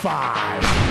5.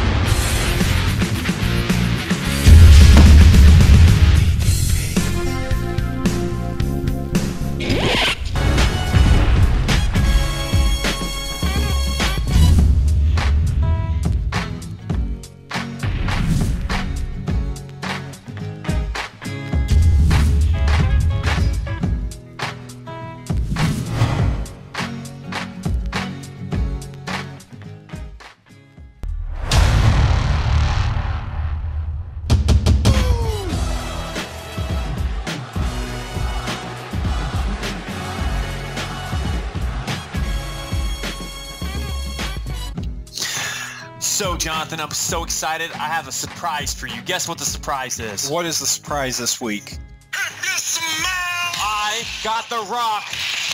So, Jonathan, I'm so excited. I have a surprise for you. Guess what the surprise is? What is the surprise this week? I got The Rock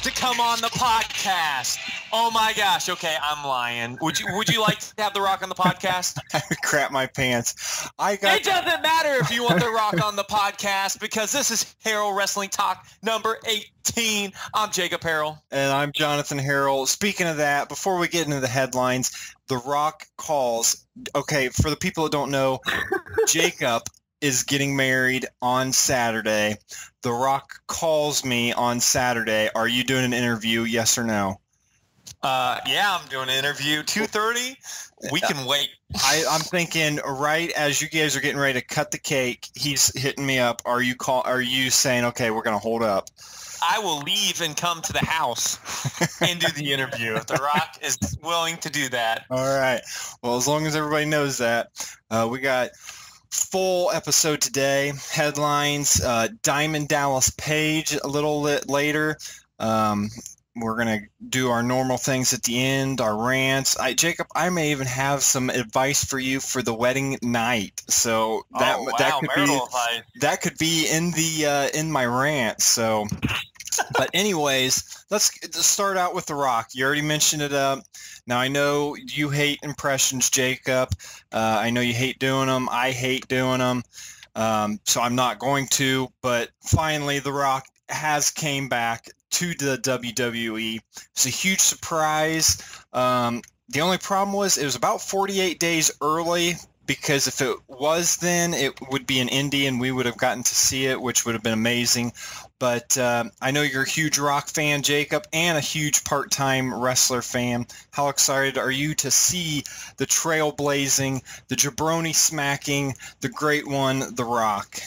to come on the podcast. Oh my gosh. Okay, I'm lying. Would you like to have The Rock on the podcast? I would crap my pants. It doesn't matter if you want The Rock on the podcast because this is Harrell Wrestling Talk number 18. I'm Jacob Harrell. And I'm Jonathan Harrell. Speaking of that, before we get into the headlines, The Rock calls. Okay, for the people that don't know, Jacob is getting married on Saturday. The Rock calls me on Saturday. Are you doing an interview, yes or no? Yeah, I'm doing an interview. 2:30. We can wait. I'm thinking right as you guys are getting ready to cut the cake, he's hitting me up. Are you saying, okay, we're going to hold up? I will leave and come to the house and do the interview if The Rock is willing to do that. All right. Well, as long as everybody knows that, we got full episode today. Headlines, Diamond Dallas Page a little later. We're going to do our normal things at the end, our rants. Jacob, I may even have some advice for you for the wedding night. So that could be in the in my rant. So, but anyways, let's start out with The Rock. You already mentioned it. Now I know you hate impressions, Jacob. I know you hate doing them. I hate doing them. So I'm not going to. But finally, The Rock has came back to the WWE. It's a huge surprise. The only problem was it was about 48 days early, because if it was then, it would be an indie and we would have gotten to see it, which would have been amazing. But I know you're a huge Rock fan, Jacob, and a huge part-time wrestler fan. How excited are you to see the trailblazing, the jabroni smacking, the great one, The Rock?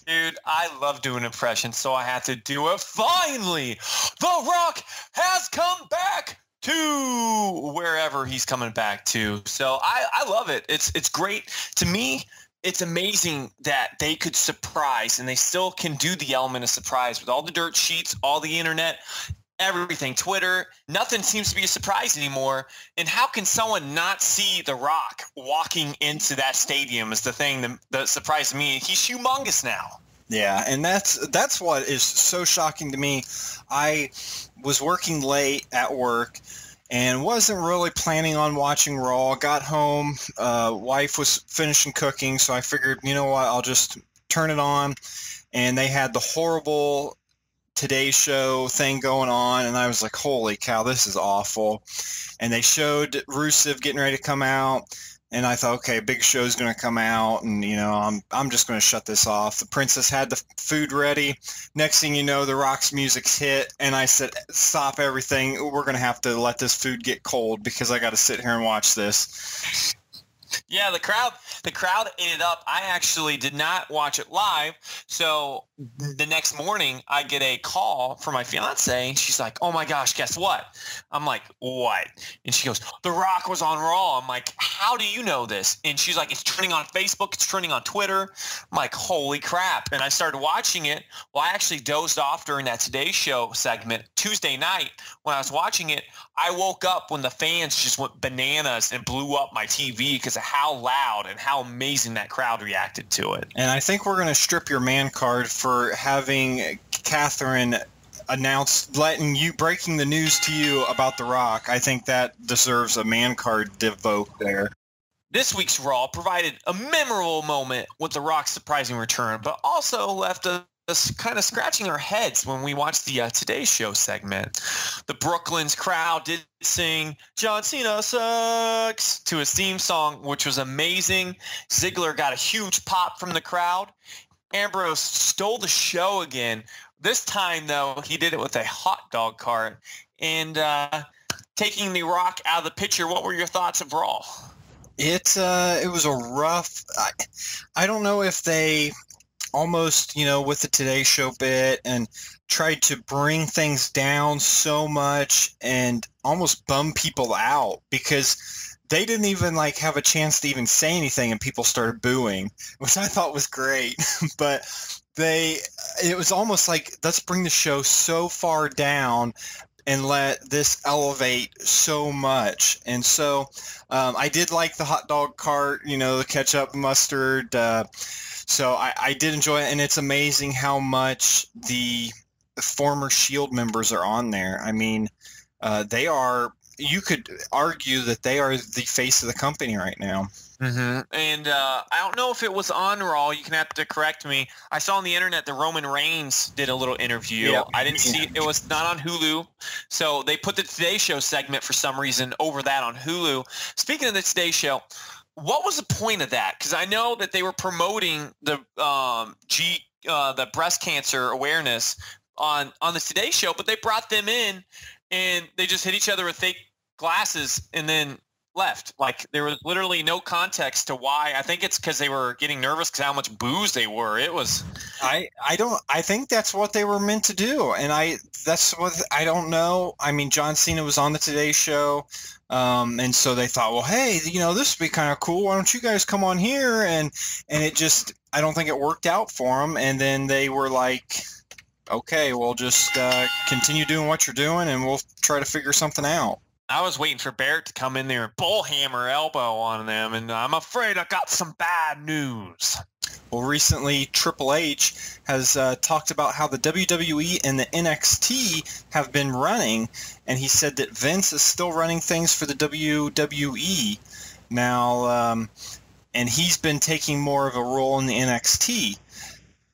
Dude, I love doing impressions, so I had to do it. Finally, The Rock has come back to wherever he's coming back to. So I love it. It's great. To me, it's amazing that they could surprise, and they still can do the element of surprise with all the dirt sheets, all the internet, everything, Twitter. Nothing seems to be a surprise anymore. And how can someone not see The Rock walking into that stadium is the thing that surprised me. He's humongous now. Yeah, and that's what is so shocking to me. I was working late at work and wasn't really planning on watching Raw. Got home, wife was finishing cooking, so I figured, you know what, I'll just turn it on. And they had the horrible Today Show thing going on, and I was like, holy cow, this is awful. And they showed Rusev getting ready to come out, and I thought, okay, Big Show's going to come out, and I'm just going to shut this off. The Princess had the food ready. Next thing you know, The Rock's music's hit, and I said, stop everything. We're going to have to let this food get cold because I got to sit here and watch this. Yeah, the crowd ate it up. I actually did not watch it live. So the next morning I get a call from my fiance, and she's like, oh my gosh, guess what? I'm like, what? And she goes, The Rock was on Raw. I'm like, how do you know this? And she's like, it's trending on Facebook. It's trending on Twitter. I'm like, holy crap. And I started watching it. Well, I actually dozed off during that Today Show segment Tuesday night. When I was watching it, I woke up when the fans just went bananas and blew up my TV because of how loud and how amazing that crowd reacted to it. And I think we're going to strip your man card for having Catherine breaking the news to you about The Rock. I think that deserves a man card devote there. This week's Raw provided a memorable moment with The Rock's surprising return, but also left us us kind of scratching our heads when we watched the Today Show segment. The Brooklyn's crowd did sing "John Cena sucks" to his theme song, which was amazing. Ziggler got a huge pop from the crowd. Ambrose stole the show again. This time, though, he did it with a hot dog cart. And taking The Rock out of the picture, what were your thoughts of Raw? It was a rough. I don't know if they almost, with the Today Show bit and tried to bring things down so much and almost bum people out because they didn't even have a chance to even say anything and people started booing, which I thought was great. But it was almost like, let's bring the show so far down and let this elevate so much. And so I did like the hot dog cart, the ketchup, mustard. So I did enjoy it. And it's amazing how much the former SHIELD members are on there. I mean, they are, you could argue that they are the face of the company right now. Mm-hmm. And I don't know if it was on Raw. You can have to correct me. I saw on the internet that Roman Reigns did a little interview. Yep. I didn't see it. Was not on Hulu. So they put the Today Show segment for some reason over that on Hulu. Speaking of the Today Show, what was the point of that? Because I know that they were promoting the breast cancer awareness on the Today Show, but they brought them in and they just hit each other with fake glasses and then left. There was literally no context to why. I think it's because they were getting nervous because how much booze they were. It was. I think that's what they were meant to do, and I don't know. I mean, John Cena was on the Today Show, and so they thought, well, hey, this would be kind of cool. Why don't you guys come on here? And it just, I don't think it worked out for them. And then they were like, okay, we'll just continue doing what you're doing, and we'll try to figure something out. I was waiting for Barrett to come in there and bullhammer elbow on them, and I'm afraid I got some bad news. Well, recently Triple H has talked about how the WWE and the NXT have been running, and he said that Vince is still running things for the WWE now, and he's been taking more of a role in the NXT.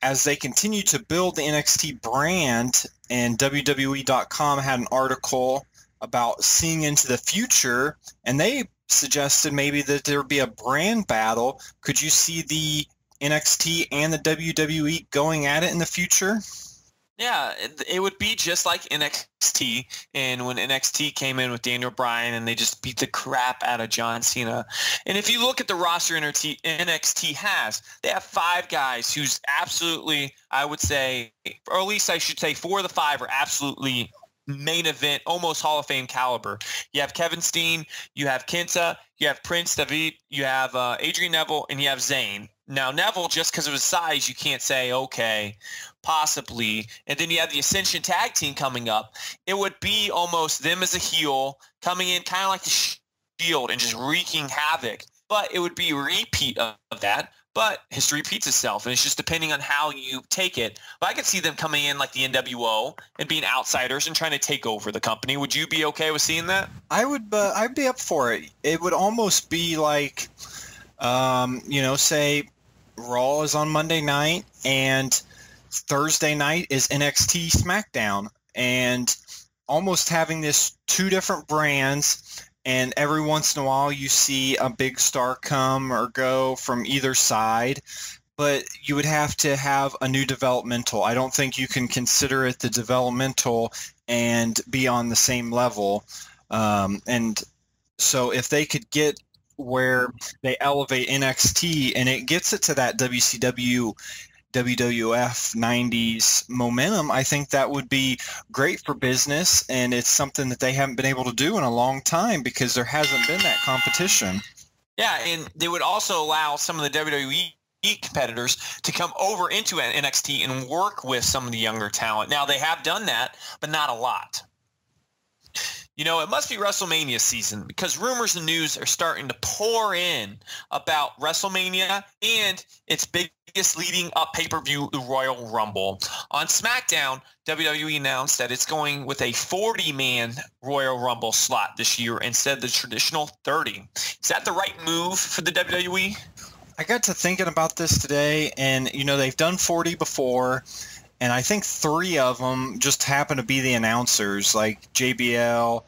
As they continue to build the NXT brand, and WWE.com had an article about seeing into the future, and they suggested maybe that there would be a brand battle. Could you see the NXT and the WWE going at it in the future? Yeah, it would be just like NXT, and when NXT came in with Daniel Bryan and they just beat the crap out of John Cena. And if you look at the roster NXT has, they have 5 guys who's absolutely, I would say, or at least I should say 4 of the 5 are absolutely main event, almost Hall of Fame caliber. You have Kevin Steen, you have Kenta, you have Prince David, you have Adrian Neville, and you have Zayn. Now, Neville, just because of his size, you can't say, okay, possibly. And then you have the Ascension Tag Team coming up. It would be almost them as a heel coming in kind of like the Shield and just wreaking havoc. But it would be a repeat of that. But history repeats itself, and it's just depending on how you take it. But I could see them coming in like the NWO and being outsiders and trying to take over the company. Would you be okay with seeing that? I'd be up for it. It would almost be like, say Raw is on Monday night and Thursday night is NXT SmackDown, and almost having this 2 different brands. And every once in a while you see a big star come or go from either side, but you would have to have a new developmental. I don't think you can consider it the developmental and be on the same level. And so if they could get where they elevate NXT and it gets it to that WCW WWF 90s momentum, I think that would be great for business, and it's something that they haven't been able to do in a long time because there hasn't been that competition. Yeah, and they would also allow some of the WWE competitors to come over into NXT and work with some of the younger talent. Now, they have done that, but not a lot. It must be WrestleMania season because rumors and news are starting to pour in about WrestleMania and its biggest leading up pay-per-view, the Royal Rumble. On SmackDown, WWE announced that it's going with a 40-man Royal Rumble slot this year instead of the traditional 30. Is that the right move for the WWE? I got to thinking about this today, and, they've done 40 before, and I think 3 of them just happen to be the announcers, like JBL,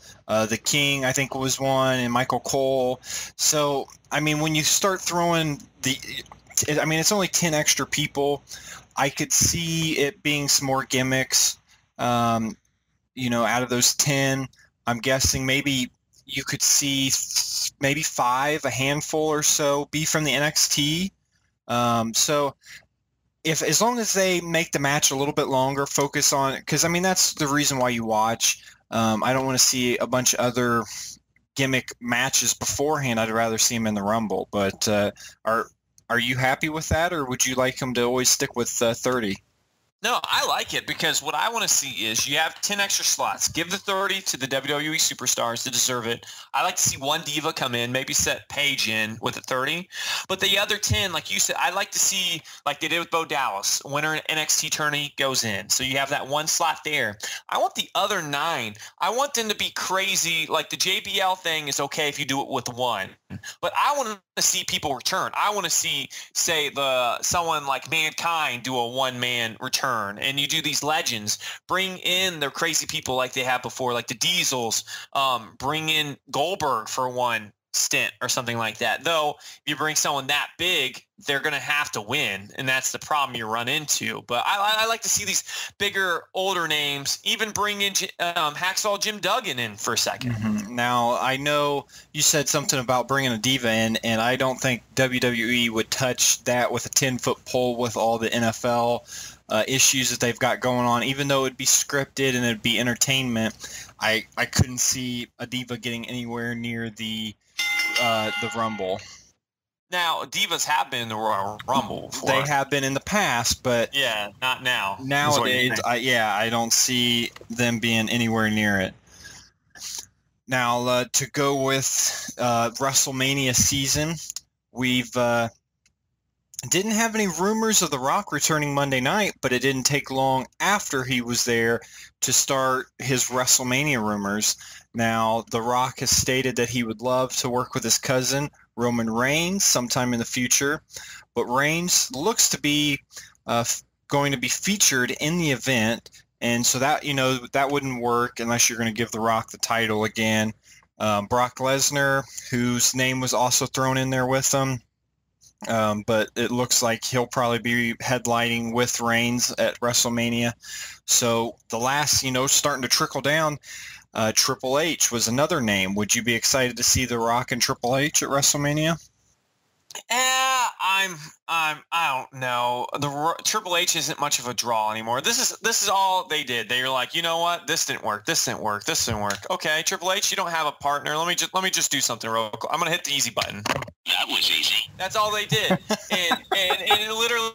the King, I think was one, and Michael Cole. So, I mean, when you start throwing it's only 10 extra people. I could see it being some more gimmicks, out of those 10. I'm guessing maybe you could see maybe 5, a handful or so, be from the NXT. So as long as they make the match a little bit longer, focus on, because I mean that's the reason why you watch. I don't want to see a bunch of other gimmick matches beforehand. I'd rather see them in the Rumble. But are you happy with that, or would you like them to always stick with 30? No, I like it because what I want to see is you have 10 extra slots. Give the 30 to the WWE superstars that deserve it. I like to see one diva come in, maybe set Paige in with a 30. But the other 10, like you said, I like to see, like they did with Bo Dallas, winner NXT tourney goes in. So you have that one slot there. I want the other 9. I want them to be crazy. Like the JBL thing is okay if you do it with 1. But I want to see people return. I want to see, say, someone like Mankind do a one-man return. And you do these legends, bring in the crazy people like they have before, like the Diesels, bring in Goldberg for one stint or something like that. Though if you bring someone that big, they're going to have to win, and that's the problem you run into. But I like to see these bigger, older names, even bring in Hacksaw Jim Duggan in for a second. Mm-hmm. Now, I know you said something about bringing a diva in, and I don't think WWE would touch that with a 10-foot pole with all the NFL issues that they've got going on. Even though it'd be scripted and it'd be entertainment, I couldn't see a diva getting anywhere near the Rumble. Now, divas have been in the Royal Rumble before. They have been in the past, but yeah, not now. Nowadays, I don't see them being anywhere near it. Now, to go with WrestleMania season, we've didn't have any rumors of The Rock returning Monday night, but it didn't take long after he was there to start his WrestleMania rumors. Now, The Rock has stated that he would love to work with his cousin, Roman Reigns, sometime in the future. But Reigns looks to be going to be featured in the event, and so that, that wouldn't work unless you're going to give The Rock the title again. Brock Lesnar, whose name was also thrown in there with him. But it looks like he'll probably be headlining with Reigns at WrestleMania. So the last, starting to trickle down, Triple H was another name. Would you be excited to see The Rock and Triple H at WrestleMania? I don't know. Triple H isn't much of a draw anymore. This is all they did. They were like, you know what? This didn't work. This didn't work. This didn't work. Okay, Triple H, you don't have a partner. Let me just do something real quick. I'm gonna hit the easy button. That was easy. That's all they did. and it literally,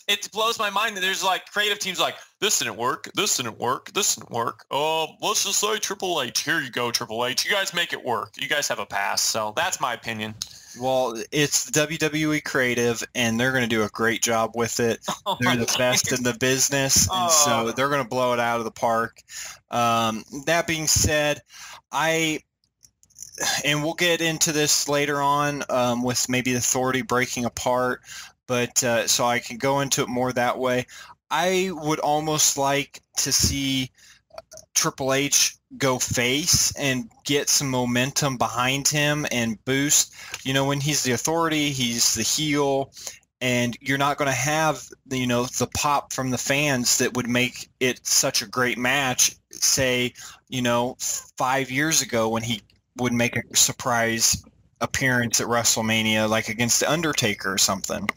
it blows my mind that there's like creative teams like, this didn't work. This didn't work. This didn't work. Let's just say Triple H. Here you go, Triple H. You guys make it work. You guys have a pass. So that's my opinion. Well, it's the WWE creative, and they're going to do a great job with it. They're the best in the business, and so they're going to blow it out of the park. That being said, and we'll get into this later on with maybe the Authority breaking apart, but so I can go into it more that way. I would almost like to see Triple H go face and get some momentum behind him and boost. When he's the Authority, he's the heel, and you're not going to have the pop from the fans that would make it such a great match, say 5 years ago when he would make a surprise appearance at WrestleMania, like against the Undertaker or something.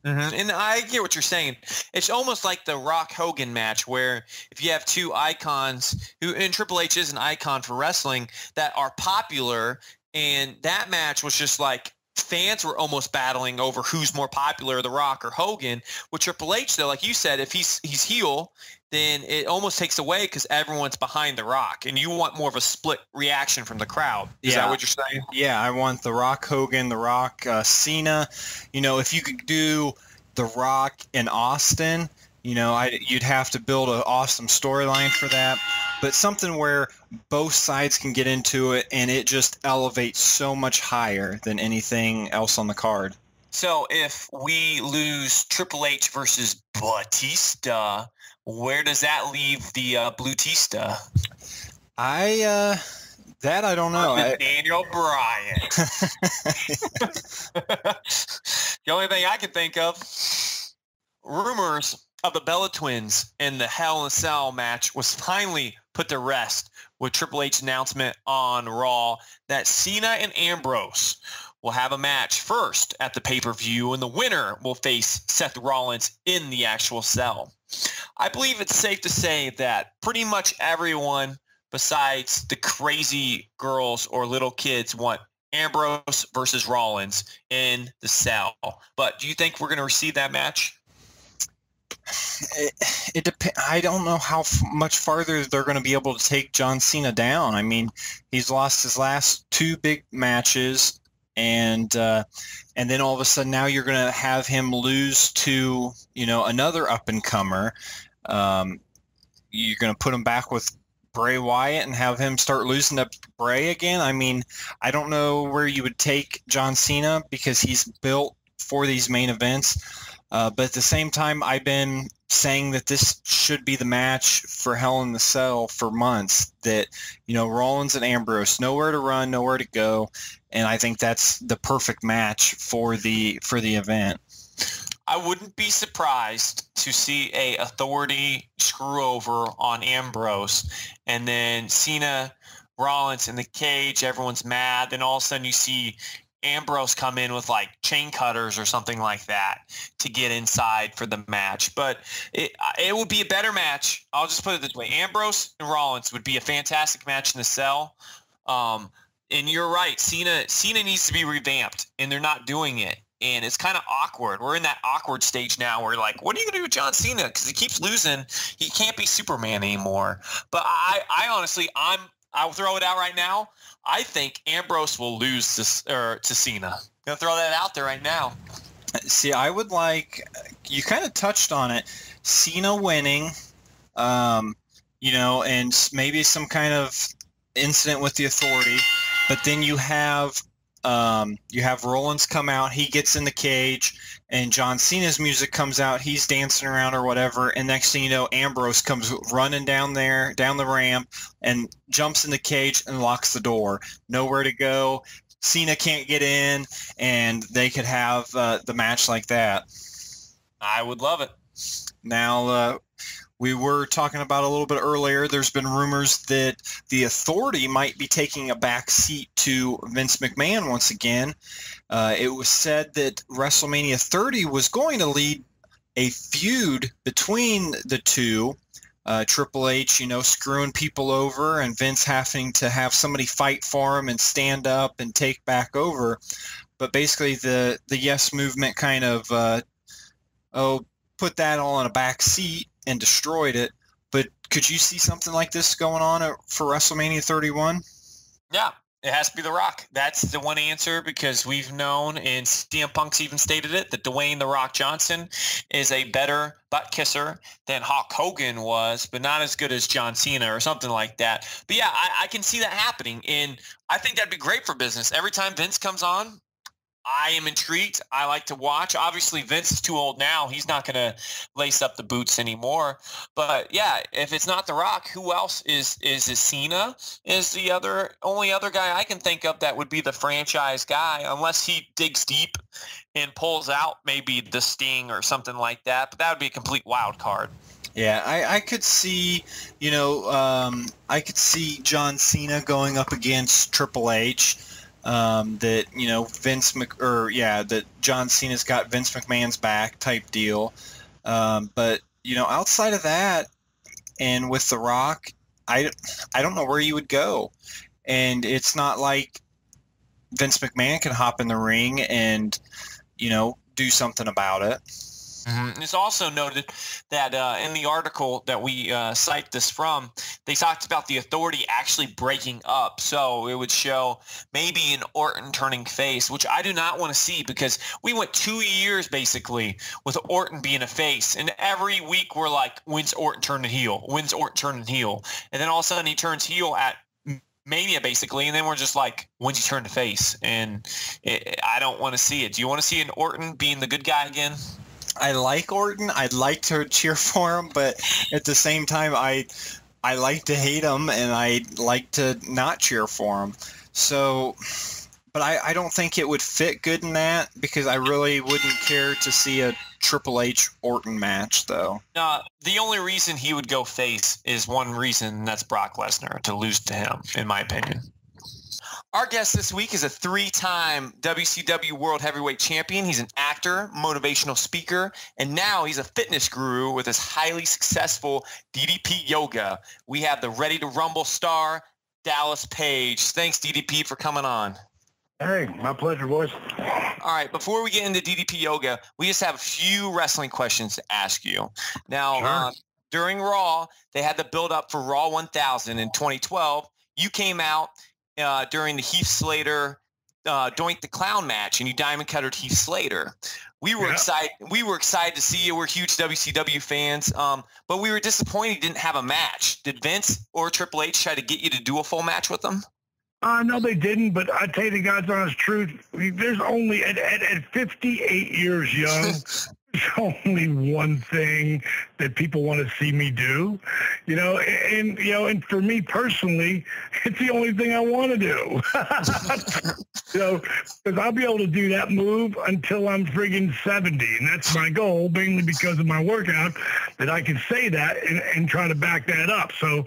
Mm-hmm. And I get what you're saying. It's almost like the Rock Hogan match, where if you have two icons and Triple H is an icon for wrestling, that are popular, and that match was just like fans were almost battling over who's more popular, The Rock or Hogan. With Triple H, though, like you said, if he's heel, then it almost takes away because everyone's behind The Rock, and you want more of a split reaction from the crowd. Is that what you're saying? Yeah, I want The Rock Hogan, The Rock Cena. If you could do The Rock in Austin, you'd have to build an awesome storyline for that. But something where both sides can get into it, and it just elevates so much higher than anything else on the card. So if we lose Triple H versus Batista, Where does that leave the Blutista? I don't know. Daniel Bryan. The only thing I can think of, rumors of the Bella Twins and the Hell in a Cell match was finally put to rest with Triple H's announcement on Raw that Cena and Ambrose will have a match first at the pay-per-view, and the winner will face Seth Rollins in the actual cell. I believe it's safe to say that pretty much everyone besides the crazy girls or little kids want Ambrose versus Rollins in the cell. But do you think we're going to receive that match? It depends. I don't know how much farther they're going to be able to take John Cena down. I mean, he's lost his last two big matches, and then all of a sudden now you're going to have him lose to another up and comer. You're going to put him back with Bray Wyatt and have him start losing to Bray again. I mean, I don't know where you would take John Cena because he's built for these main events. But at the same time, I've been saying that this should be the match for Hell in the Cell for months, that, Rollins and Ambrose, nowhere to run, nowhere to go. And I think that's the perfect match for the event. I wouldn't be surprised to see a Authority screw over on Ambrose, and then Cena, Rollins in the cage, everyone's mad. Then all of a sudden you see Ambrose come in with like chain cutters or something like that to get inside for the match. But it would be a better match. I'll just put it this way. Ambrose and Rollins would be a fantastic match in the cell. And you're right. Cena needs to be revamped, and they're not doing it. And it's kind of awkward. We're in that awkward stage now where like, what are you going to do with John Cena? Because he keeps losing. He can't be Superman anymore. But I honestly, I'll throw it out right now. I think Ambrose will lose to Cena. I'm going to throw that out there right now. See, I would like, you kind of touched on it, Cena winning, and maybe some kind of incident with the Authority. But then you have Rollins come out, he gets in the cage, and John Cena's music comes out, he's dancing around or whatever, and next thing you know, Ambrose comes running down the ramp, and jumps in the cage and locks the door. Nowhere to go. Cena can't get in, and they could have the match like that. I would love it. Now, we were talking about a little bit earlier, there's been rumors that the Authority might be taking a back seat to Vince McMahon once again. It was said that WrestleMania 30 was going to lead a feud between the two. Triple H, screwing people over, and Vince having to have somebody fight for him and stand up and take back over. But basically the Yes Movement kind of put that all in a back seat and destroyed it. But could you see something like this going on for WrestleMania 31? Yeah, it has to be The Rock. That's the one answer, because we've known, and CM Punk's even stated it, that Dwayne The Rock Johnson is a better butt kisser than Hulk Hogan was, but not as good as John Cena or something like that. But yeah, I can see that happening, and I think that'd be great for business. Every time Vince comes on, I am intrigued. I like to watch. Obviously, Vince is too old now. He's not going to lace up the boots anymore. But yeah, if it's not The Rock, who else is Cena? Is the only other guy I can think of that would be the franchise guy, unless he digs deep and pulls out maybe the Sting or something like that. But that would be a complete wild card. Yeah, I could see, I could see John Cena going up against Triple H. That that John Cena's got Vince McMahon's back type deal, but outside of that, and with The Rock, I don't know where you would go, and it's not like Vince McMahon can hop in the ring and do something about it. Mm-hmm. It's also noted that in the article that we cite this from, they talked about the Authority actually breaking up. So it would show maybe an Orton turning face, which I do not want to see, because we went 2 years basically with Orton being a face. And every week we're like, when's Orton turning heel? When's Orton turning heel? And then all of a sudden he turns heel at Mania basically, and then we're just like, when's he turn to face? And I don't want to see it. Do you want to see an Orton being the good guy again? I like Orton. I'd like to cheer for him, but at the same time, I like to hate him, and I like to not cheer for him. So, but I don't think it would fit good in that, because I really wouldn't care to see a Triple H Orton match, though. The only reason he would go face is one reason, and that's Brock Lesnar, to lose to him, in my opinion. Our guest this week is a 3-time WCW World Heavyweight Champion. He's an actor, motivational speaker, and now he's a fitness guru with his highly successful DDP Yoga. We have the Ready to Rumble star, Dallas Page. Thanks, DDP, for coming on. Hey, my pleasure, boys. All right, before we get into DDP Yoga, we just have a few wrestling questions to ask you. Now, during Raw, they had the build-up for Raw 1000 in 2012. You came out during the Heath Slater Doink the Clown match, and you diamond cuttered Heath Slater. We were excited. We were excited to see you. We're huge WCW fans, but we were disappointed you didn't have a match. Did Vince or Triple H try to get you to do a full match with them? No, they didn't, but I tell you the God's honest truth, there's only, at 58 years young, there's only one thing that people want to see me do, and for me personally, it's the only thing I want to do. Because I'll be able to do that move until I'm friggin' 70, and that's my goal, mainly because of my workout, that I can say that and try to back that up. So,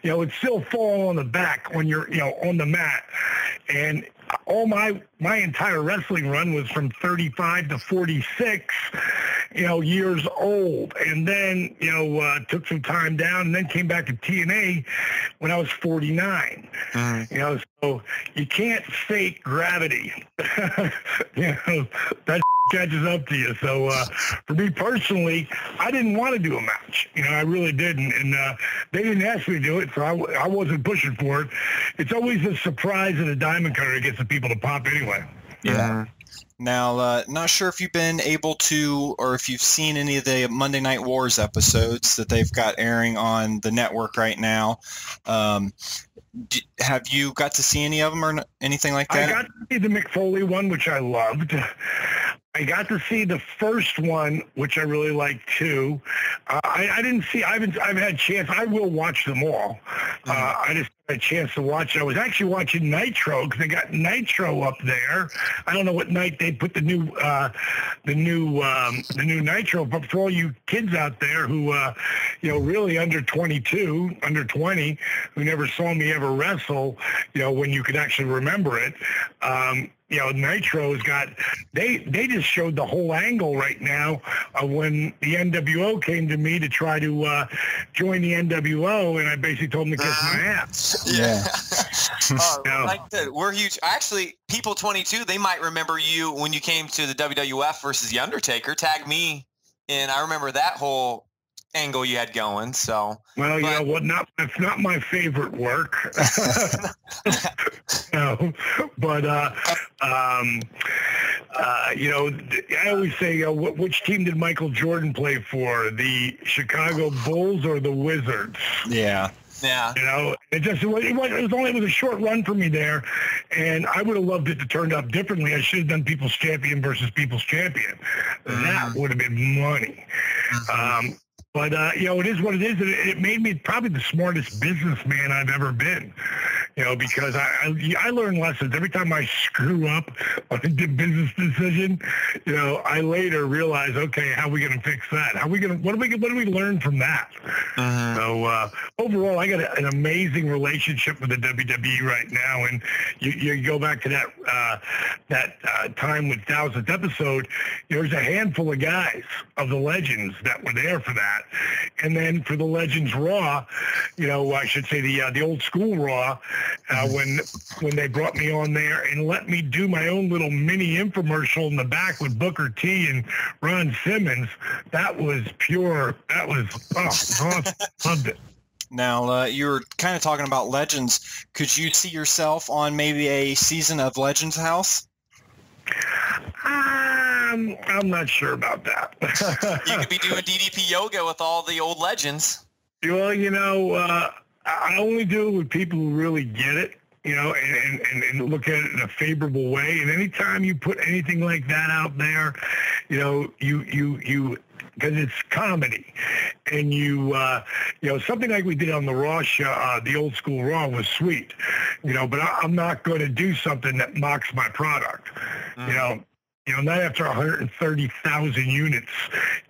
it's still fall on the back when you're, on the mat. And all my entire wrestling run was from 35 to 46, years old. And then, took some time down and then came back to TNA when I was 49. Mm-hmm. So you can't fake gravity. That catches up to you. So for me personally, I didn't want to do a match. I really didn't. And they didn't ask me to do it, so I wasn't pushing for it. It's always a surprise that a diamond cutter gets the people to pop anyway. Yeah. Now, not sure if you've been able to, or if you've seen any of the Monday Night Wars episodes that they've got airing on the network right now. Have you got to see any of them or anything like that? I got to see the Mick Foley one, which I loved. I got to see the first one, which I really liked too. I didn't see. I've had a chance. I will watch them all. I just had a chance to watch. I was actually watching Nitro because they got Nitro up there. I don't know what night they put the new Nitro. But for all you kids out there who really under 22, under 20, who never saw me ever wrestle, when you could actually remember it. Nitro's got, they just showed the whole angle right now of when the NWO came to me to try to join the NWO, and I basically told them to kiss my ass. Yeah. Like I said, we're huge. Actually, people 22, they might remember you when you came to the WWF versus The Undertaker. Tag me, and I remember that whole angle you had going. So well, it's not my favorite work. I always say, which team did Michael Jordan play for? The Chicago Bulls or the Wizards? Yeah. Yeah. It was a short run for me there, and I would have loved it to turn up differently. I should have done People's Champion versus People's Champion. That would have been money. But, it is what it is. It made me probably the smartest businessman I've ever been, because I learn lessons. Every time I screw up on a business decision, I later realize, okay, how are we going to fix that? What do we learn from that? So overall, I got an amazing relationship with the WWE right now. And you go back to that time with 1000th episode, there's a handful of guys of the legends that were there for that. And then for the Legends Raw, I should say the old school Raw, when they brought me on there and let me do my own little mini infomercial in the back with Booker T and Ron Simmons, that was pure. That was awesome. Loved it. Now, you were kind of talking about Legends. Could you see yourself on maybe a season of Legends House? I'm not sure about that. You could be doing DDP Yoga with all the old legends. Well, I only do it with people who really get it. and look at it in a favorable way. And anytime you put anything like that out there, you because it's comedy, and something like we did on the Raw show, the old school Raw was sweet, but I'm not going to do something that mocks my product, not after 130,000 units.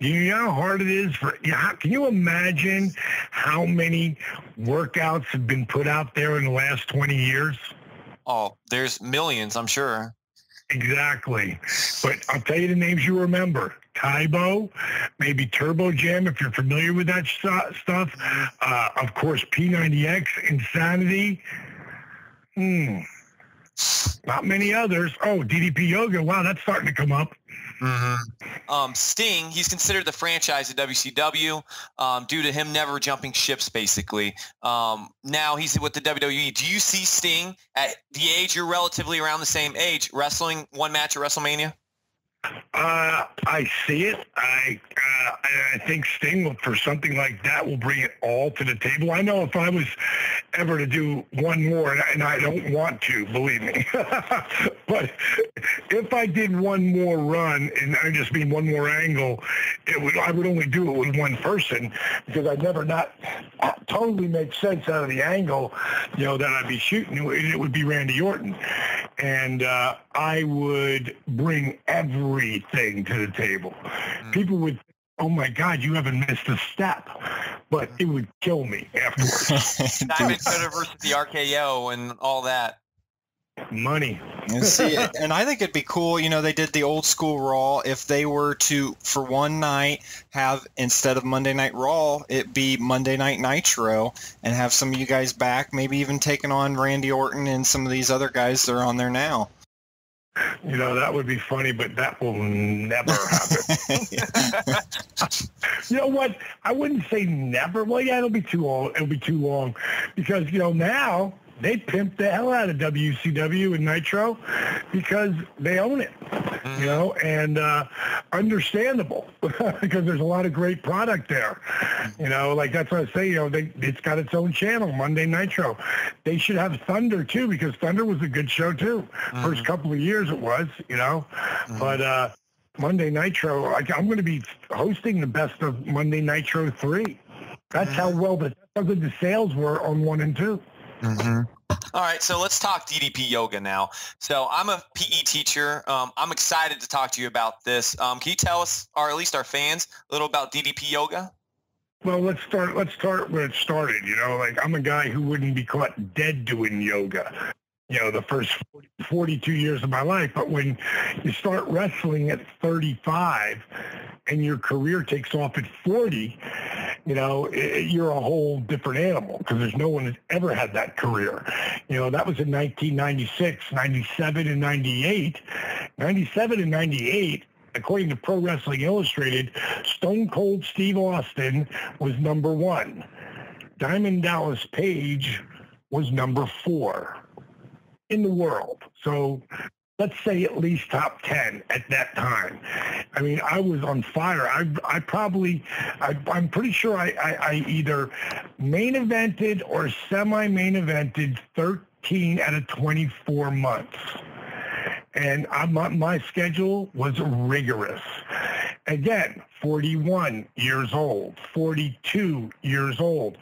You know how hard it is can you imagine how many workouts have been put out there in the last 20 years? Oh, there's millions, I'm sure. Exactly. But I'll tell you the names you remember. Tybo, maybe Turbo Jam, if you're familiar with that stuff. Of course, P90X, Insanity. Not many others. Oh, DDP Yoga. Wow, that's starting to come up. Mm-hmm. Sting, he's considered the franchise at WCW due to him never jumping ships, basically. Now he's with the WWE. Do you see Sting at the age you're relatively around the same age wrestling one match at WrestleMania? I see it. I think Sting, for something like that, will bring it all to the table. I know if I was ever to do one more, and I don't want to, believe me, but if I did one more run, and I just mean one more angle, I would only do it with one person, because I'd never not totally make sense out of the angle, that I'd be shooting. It would be Randy Orton. And I would bring everything to the table. People would, oh my God, you haven't missed a step. But it would kill me afterwards. Diamond Cutter versus the RKO and all that. Money. And I think it'd be cool, they did the old school Raw. If they were to, for one night, have, instead of Monday Night Raw, it be Monday Night Nitro, and have some of you guys back, maybe even taking on Randy Orton and some of these other guys that are on there now. That would be funny, but that will never happen. You know what? I wouldn't say never. Well, yeah, it'll be too long. It'll be too long because, now they pimp the hell out of WCW and Nitro because they own it, and understandable because there's a lot of great product there. Like that's what I say, it's got its own channel, Monday Nitro. They should have Thunder too because Thunder was a good show too. First couple of years it was, but Monday Nitro, I'm going to be hosting the best of Monday Nitro 3. That's how good the sales were on 1 and 2. All right, so let's talk DDP Yoga now. So I'm a PE teacher. I'm excited to talk to you about this. Can you tell us, or at least our fans, a little about DDP Yoga? Well, let's start where it started. Like I'm a guy who wouldn't be caught dead doing yoga. The first 42 years of my life. But when you start wrestling at 35 and your career takes off at 40, you're a whole different animal because there's no one that's ever had that career. That was in 1996, 97, and 98. 97 and 98, according to Pro Wrestling Illustrated, Stone Cold Steve Austin was number 1. Diamond Dallas Page was number 4 in the world. So let's say at least top 10 at that time. I mean, I was on fire. I'm pretty sure I either main evented or semi-main evented 13 out of 24 months. And my schedule was rigorous. Again, 41 years old, 42 years old,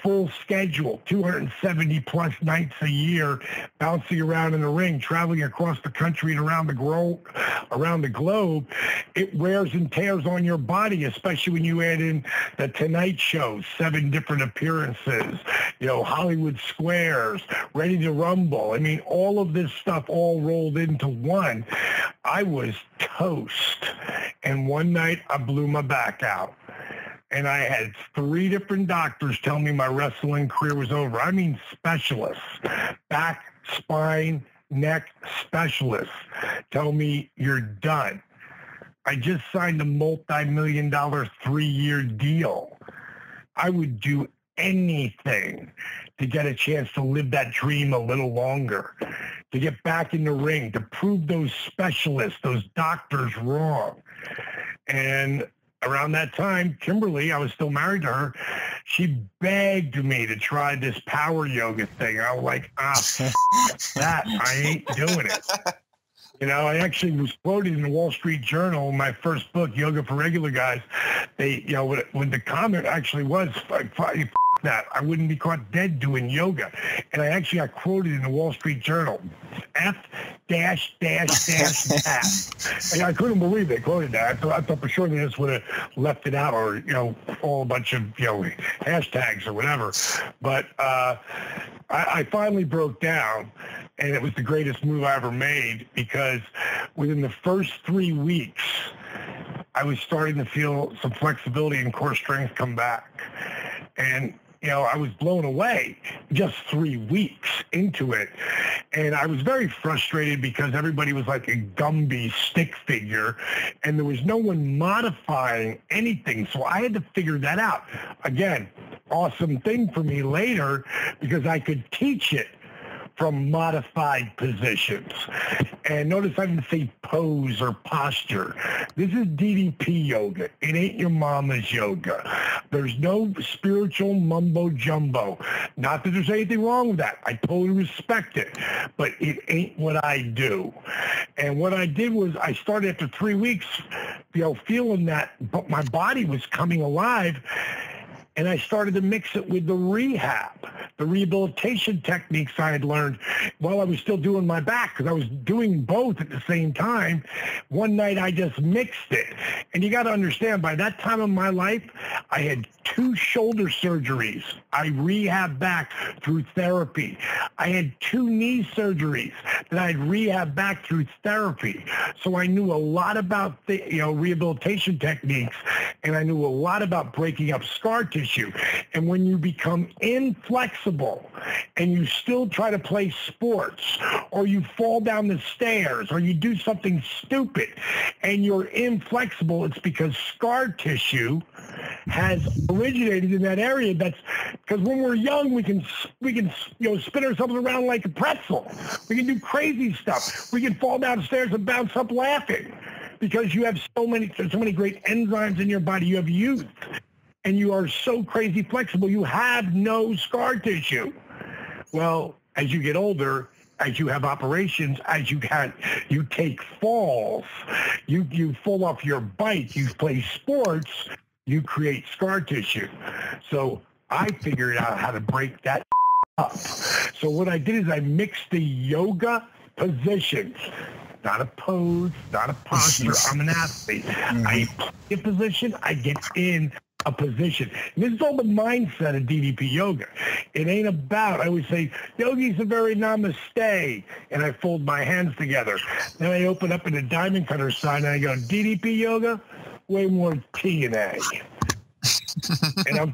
full schedule, 270 plus nights a year, bouncing around in the ring, traveling across the country and around the globe. It wears and tears on your body, especially when you add in the Tonight Show, 7 different appearances, Hollywood Squares, Ready to Rumble. I mean, all of this stuff all rolled into one. I was toast. And one night I blew my back out. And I had 3 different doctors tell me my wrestling career was over. I mean specialists, back, spine, neck specialists tell me you're done. I just signed a multi-million-dollar 3-year deal. I would do anything to get a chance to live that dream a little longer, to get back in the ring, to prove those specialists, those doctors wrong. And around that time, Kimberly, I was still married to her, she begged me to try this power yoga thing. I was like, that, I ain't doing it. You know, I actually was quoted in the Wall Street Journal, my first book, Yoga for Regular Guys. They, you know, when the comment actually was, that I wouldn't be caught dead doing yoga. And I actually got quoted in the Wall Street Journal, F dash dash dash dash. And I couldn't believe they quoted that. I thought for sure they just would have left it out, or, you know, all a bunch of, you know, hashtags or whatever. But I finally broke down, and it was the greatest move I ever made, because within the first 3 weeks, I was starting to feel some flexibility and core strength come back. And, you know, I was blown away just 3 weeks into it. And I was very frustrated because everybody was like a Gumby stick figure, and there was no one modifying anything. So I had to figure that out. Again, awesome thing for me later, because I could teach it from modified positions. And notice I didn't say pose or posture. This is DDP yoga. It ain't your mama's yoga. There's no spiritual mumbo jumbo. Not that there's anything wrong with that. I totally respect it, but it ain't what I do. And what I did was I started after 3 weeks, you know, feeling that my body was coming alive. And I started to mix it with the rehab, the rehabilitation techniques I had learned while I was still doing my back, because I was doing both at the same time. One night I just mixed it. And you got to understand, by that time in my life, I had 2 shoulder surgeries. I rehabbed back through therapy. I had 2 knee surgeries that I'd rehab back through therapy. So I knew a lot about the, you know, rehabilitation techniques, and I knew a lot about breaking up scar tissue. And when you become inflexible and you still try to play sports, or you fall down the stairs, or you do something stupid and you're inflexible, it's because scar tissue has originated in that area. That's because when we're young, we can you know, spin ourselves around like a pretzel. We can do crazy stuff. We can fall downstairs and bounce up laughing because you have so many great enzymes in your body. You have youth, and you are so crazy flexible. You have no scar tissue. Well, as you get older, as you have operations, as you take falls, you fall off your bike, you play sports, you create scar tissue. So I figured out how to break that up. So what I did is I mixed the yoga positions. Not a pose, not a posture. I'm an athlete. I play a position, I get in a position. And this is all the mindset of DDP yoga. It ain't about, I always say, yogi's a very namaste, and I fold my hands together. Then I open up in a diamond cutter sign, and I go, DDP yoga, way more T and A. And I'm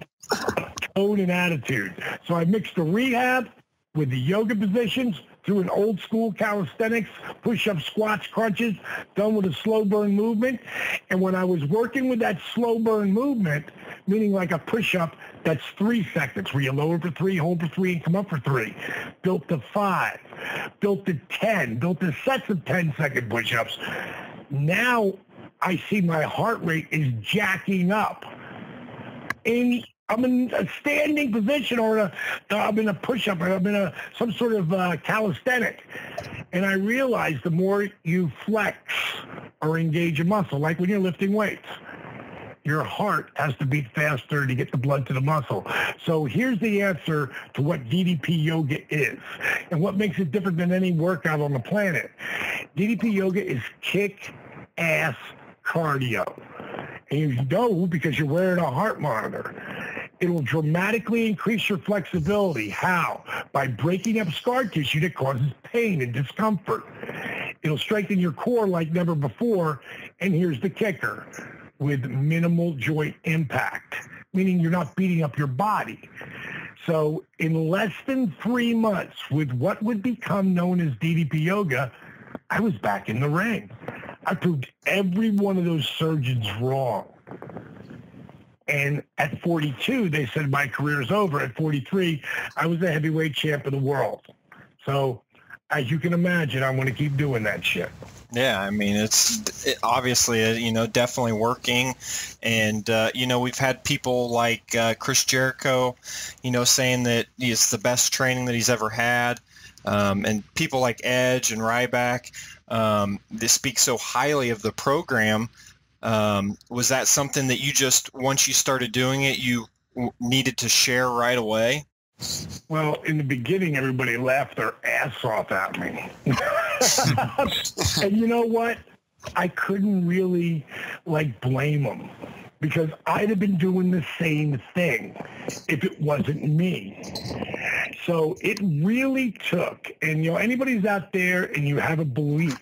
tone and attitude. So I mixed the rehab with the yoga positions through an old school calisthenics, push-ups, squats, crunches, done with a slow burn movement. And when I was working with that slow burn movement, meaning like a push-up that's 3 seconds, where you lower for 3, hold for 3, and come up for 3, built to 5, built to 10, built to sets of 10-second push-ups. Now I see my heart rate is jacking up. I'm in a standing position, or I'm in a push-up, or I'm in some sort of calisthenic. And I realize the more you flex or engage a muscle, like when you're lifting weights, your heart has to beat faster to get the blood to the muscle. So here's the answer to what DDP yoga is and what makes it different than any workout on the planet. DDP yoga is kick-ass cardio. And you know, because you're wearing a heart monitor, it will dramatically increase your flexibility. How? By breaking up scar tissue that causes pain and discomfort. It'll strengthen your core like never before. And here's the kicker: with minimal joint impact, meaning you're not beating up your body. So in less than 3 months, with what would become known as DDP yoga, I was back in the ring. I proved every one of those surgeons wrong. And at 42, they said my career's over. At 43, I was the heavyweight champ of the world. So as you can imagine, I want to keep doing that shit. Yeah, I mean, it's obviously, definitely working. And, we've had people like Chris Jericho, saying that it's the best training that he's ever had. And people like Edge and Ryback, they speak so highly of the program. Was that something that you just, once you started doing it, you needed to share right away? Well, in the beginning, everybody laughed their ass off at me. And you know what? I couldn't really, blame them, because I'd have been doing the same thing if it wasn't me. So it really took, and, anybody's out there and you have a belief,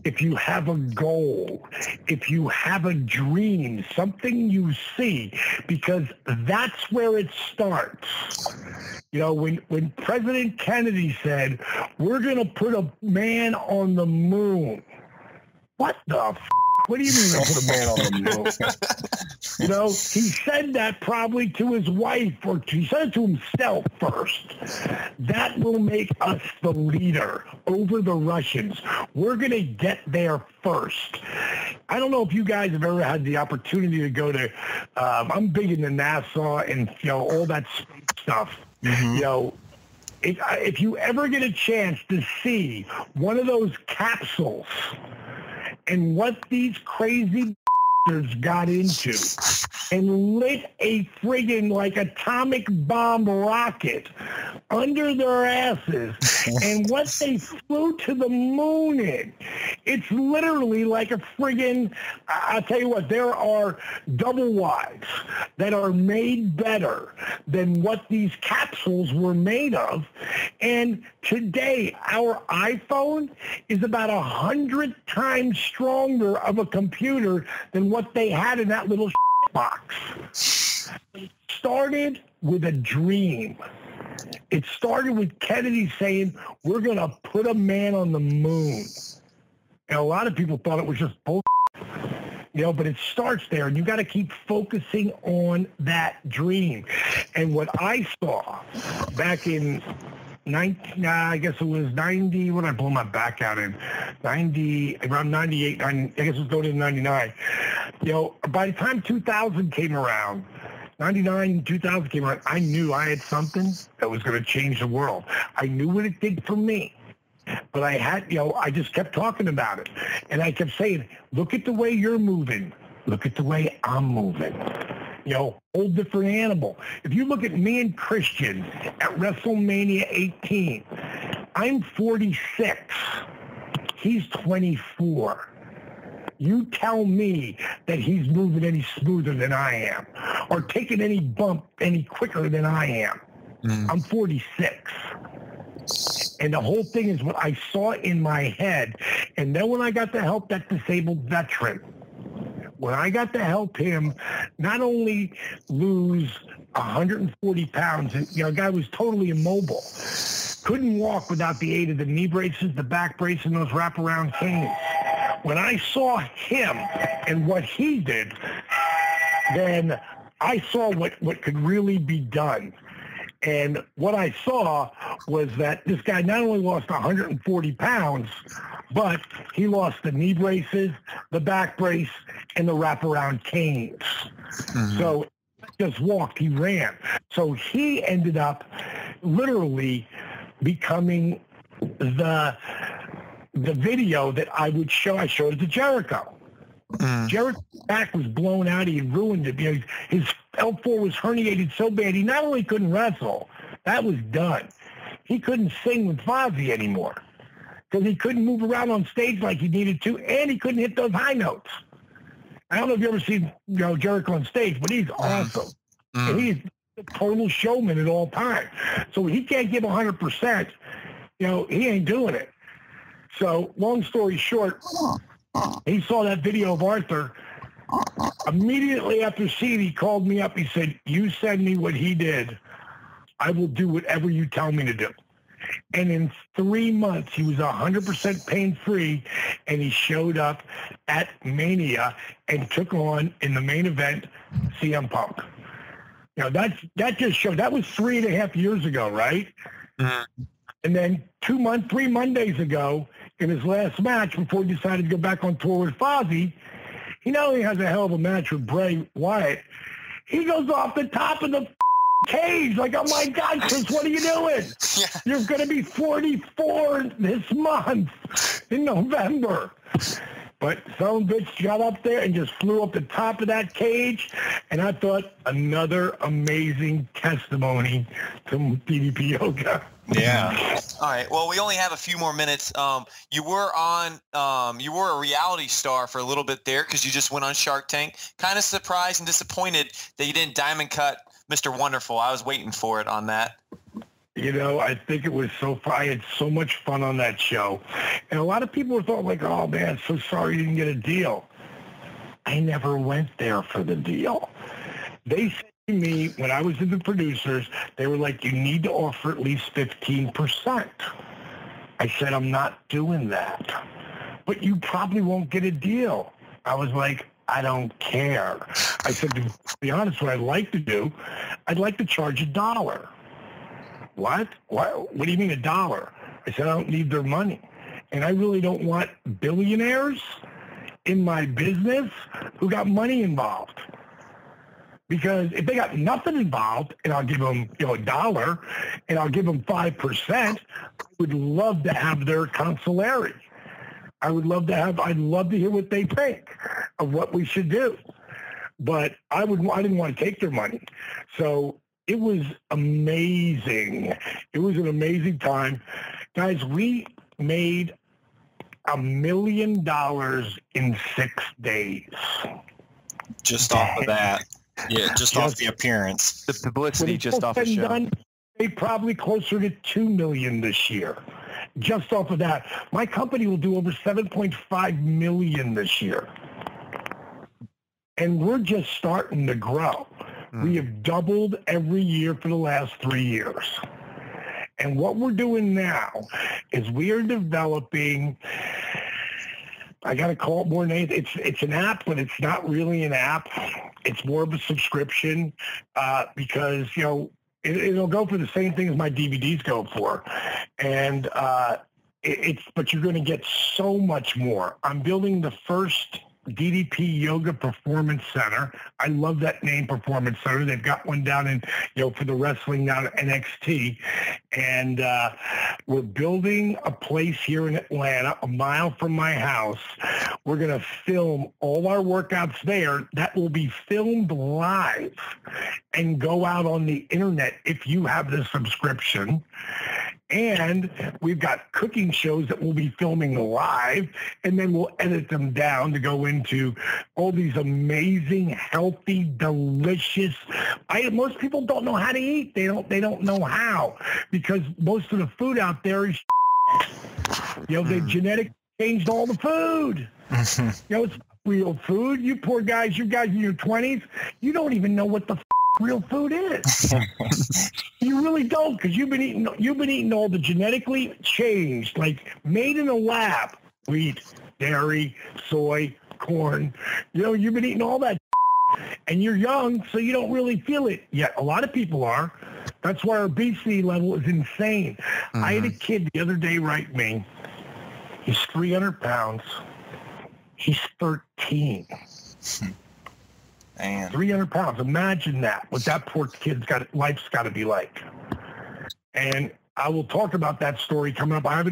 if you have a goal, if you have a dream, something you see, because that's where it starts. When President Kennedy said, we're going to put a man on the moon, what the f***? What do you mean put a man on the moon? He said that probably to his wife, or he said it to himself first. That will make us the leader over the Russians. We're going to get there first. I don't know if you guys have ever had the opportunity to go to, I'm big into NASA and, all that stuff. Mm-hmm. If you ever get a chance to see one of those capsules and what these crazy got into and lit a friggin' atomic bomb rocket under their asses, and what they flew to the moon in. It's literally like a friggin', I'll tell you what, there are double wides that are made better than what these capsules were made of. And today, our iPhone is about 100 times stronger of a computer than what they had in that little box. It started with a dream. It started with Kennedy saying, we're going to put a man on the moon. And a lot of people thought it was just bullshit. But it starts there, and you got to keep focusing on that dream. And what I saw back in I guess it was 90, what did I blow my back out in? 90, around 98, I guess it was going into 99. By the time 2000 came around, 99, 2000 came around, I knew I had something that was going to change the world. I knew what it did for me. But I had, I just kept talking about it. And I kept saying, look at the way you're moving. Look at the way I'm moving. Whole different animal. If you look at me and Christian at WrestleMania 18, I'm 46. He's 24. You tell me that he's moving any smoother than I am, or taking any bump any quicker than I am. I'm 46. And the whole thing is what I saw in my head. And then when I got to help that disabled veteran, when I got to help him not only lose 140 pounds, a guy was totally immobile, couldn't walk without the aid of the knee braces, the back brace, and those wraparound canes. When I saw him and what he did, then I saw what could really be done. And what I saw was that this guy not only lost 140 pounds, but he lost the knee braces, the back brace, and the wraparound canes. Mm-hmm. So he just walked, he ran. So he ended up literally becoming the video that I would show. I showed it to Jericho. Jericho's back was blown out. He had ruined it. His L4 was herniated so bad, he not only couldn't wrestle, that was done. He couldn't sing with Fozzy anymore because he couldn't move around on stage like he needed to, and he couldn't hit those high notes. I don't know if you ever seen Jericho on stage, but he's awesome. And he's a total showman at all times. So he can't give 100%. He ain't doing it. So long story short, he saw that video of Arthur. Immediately after seeing it, he called me up. He said, you send me what he did. I will do whatever you tell me to do. And in 3 months, he was 100% pain-free, and he showed up at Mania and took on, in the main event, CM Punk. That just showed. That was 3.5 years ago, right? And then 3 Mondays ago, in his last match, before he decided to go back on tour with Fozzy, he not only has a hell of a match with Bray Wyatt, he goes off the top of the cage. Like, oh my God, Chris, what are you doing? Yeah. You're going to be 44 this month in November. But some bitch got up there and just flew up the top of that cage. And I thought, another amazing testimony to DDP Yoga. Yeah. All right. Well, we only have a few more minutes. You were a reality star for a little bit there because you just went on Shark Tank. Kind of surprised and disappointed that you didn't diamond cut Mr. Wonderful. I was waiting for it on that. You know, I think it was so fun. I had so much fun on that show. And a lot of people thought, like, oh, man, so sorry you didn't get a deal. I never went there for the deal. They said to me, when I was in the producers, they were like, you need to offer at least 15%. I said, I'm not doing that. But you probably won't get a deal. I was like, I don't care. I said, to be honest, what I'd like to do, I'd like to charge $1. What? What do you mean $1? I said, I don't need their money. And I really don't want billionaires in my business who got money involved. Because if they got nothing involved, and I'll give them, $1, and I'll give them 5%, I would love to have their consulary. I'd love to hear what they think of what we should do. But I didn't want to take their money. So it was amazing. It was an amazing time. Guys, we made $1 million in 6 days. Just off of that. Yeah, just off the appearance. The publicity just off the show. Done, they probably closer to $2 million this year. Just off of that. My company will do over $7.5 million this year. And we're just starting to grow. We have doubled every year for the last 3 years. And what we're doing now is we are developing, I got to call it more than anything. It's an app, but it's not really an app. It's more of a subscription because, it'll go for the same thing as my DVDs go for. And but you're going to get so much more. I'm building the first DDP Yoga Performance Center. I love that name, Performance Center. They've got one down in, for the wrestling down at NXT. And we're building a place here in Atlanta, a mile from my house. We're going to film all our workouts there. That will be filmed live and go out on the internet if you have the subscription. And we've got cooking shows that we'll be filming live, and then we'll edit them down to go into all these amazing, healthy, delicious. Most people don't know how to eat. They don't know how, because most of the food out there is, they've genetically changed all the food. It's real food. You poor guys, you guys in your 20s, you don't even know what the real food is. You really don't, because you've been eating all the genetically changed, like made in a lab, wheat, dairy, soy, corn. You've been eating all that, and you're young, so you don't really feel it yet. A lot of people are. That's why our obesity level is insane. I had a kid the other day write me. He's 300 pounds. He's 13. Man. 300 pounds. Imagine that. What that poor kid's life's got to be like. And I will talk about that story coming up. I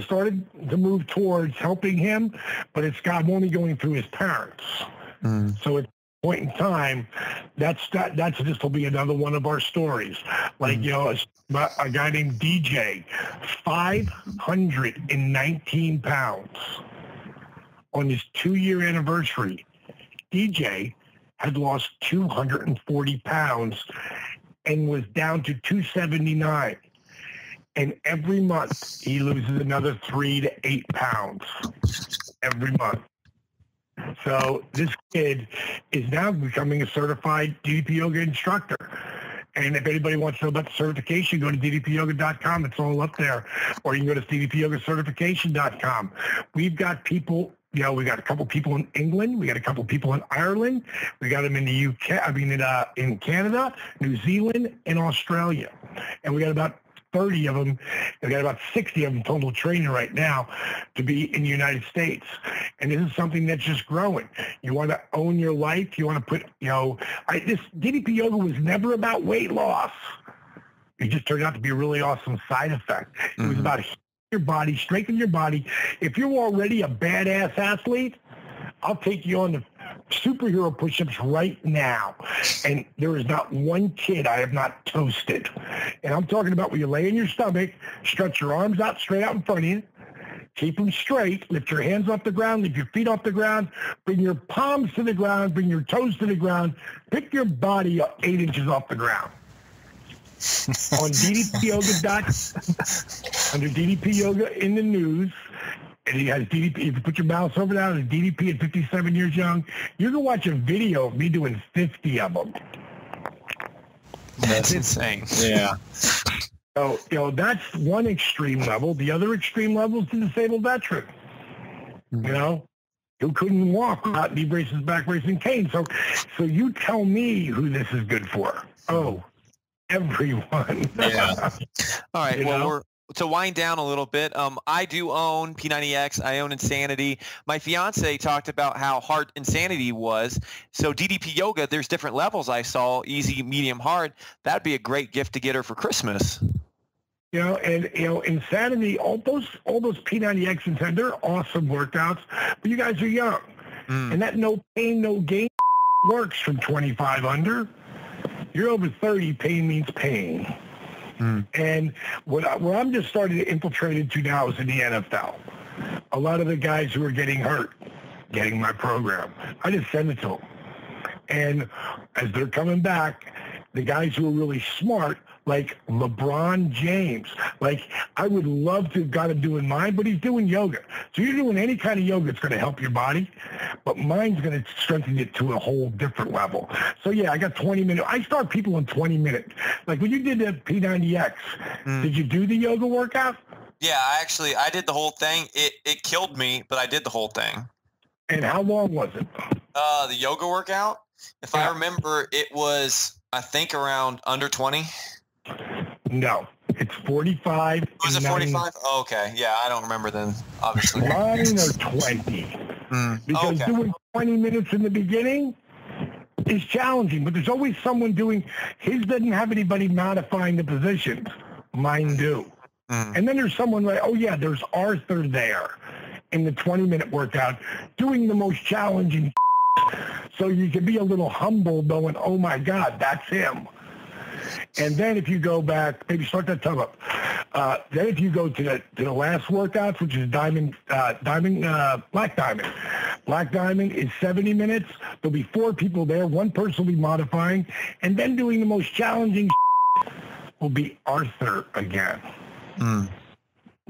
started to move towards helping him, but I'm only going through his parents. So at a point in time, that's just will be another one of our stories. Like, a guy named DJ, 519 pounds on his 2-year anniversary. DJ had lost 240 pounds and was down to 279. And every month he loses another 3 to 8 pounds every month. So this kid is now becoming a certified DDP Yoga instructor. And if anybody wants to know about the certification, go to ddpyoga.com. It's all up there. Or you can go to ddpyogacertification.com. We've got people... we got a couple people in England. We got a couple people in Ireland. We got them in the UK. In Canada, New Zealand, and Australia. And we got about 30 of them. They've got about 60 of them total training right now to be in the United States. And this is something that's just growing. You want to own your life. You want to put, this DDP yoga was never about weight loss. It just turned out to be a really awesome side effect. It was about your body, strengthen your body. If you're already a badass athlete, I'll take you on the superhero push-ups right now. And there is not one kid I have not toasted. And I'm talking about when you lay in your stomach, stretch your arms out straight out in front of you, keep them straight, lift your hands off the ground, lift your feet off the ground, bring your palms to the ground, bring your toes to the ground, pick your body up 8 inches off the ground. On DDPyoga.com, under DDP Yoga in the news, and he has DDP. If you put your mouse over that, it's DDP at 57 years young. You can watch a video of me doing 50 of them. That's insane. Yeah. So, that's one extreme level. The other extreme level is the disabled veteran, who couldn't walk without knee braces, back braces, and cane. So you tell me who this is good for. Oh, everyone. Yeah. All right. Well, to wind down a little bit, I do own P90X. I own Insanity. My fiance talked about how hard Insanity was. So DDP Yoga, there's different levels I saw, easy, medium, hard. That'd be a great gift to get her for Christmas. Insanity, all those P90X Insanity, they're awesome workouts, but you guys are young. And that no pain, no gain works from 25 under. You're over 30, pain means pain. And what I'm just starting to infiltrate into now is in the NFL. A lot of the guys who are getting hurt, getting my program, I just send it to them. And as they're coming back, the guys who are really smart, like LeBron James, I would love to have got him doing mine, but he's doing yoga. So you're doing any kind of yoga that's going to help your body, but mine's going to strengthen it to a whole different level. So yeah, I got 20 minutes. I start people in 20 minutes. Like when you did the P90X, did you do the yoga workout? Yeah, I did the whole thing. It killed me, but I did the whole thing. And how long was it? The yoga workout, if I remember, it was, I think, around under 20. No, it's 45. Was it 45? Oh, okay. Yeah, I don't remember then, obviously. Mine are 20. Because doing 20 minutes in the beginning is challenging, but there's always someone doing, his doesn't have anybody modifying the positions. Mine do. And then there's someone like, there's Arthur there in the 20-minute workout doing the most challenging. So you can be a little humble knowing, oh my God, that's him. And then if you go back, maybe start that tub up. Then if you go to the last workouts, which is Black Diamond. Black Diamond is 70 minutes. There'll be 4 people there. One person will be modifying. And then doing the most challenging will be Arthur again.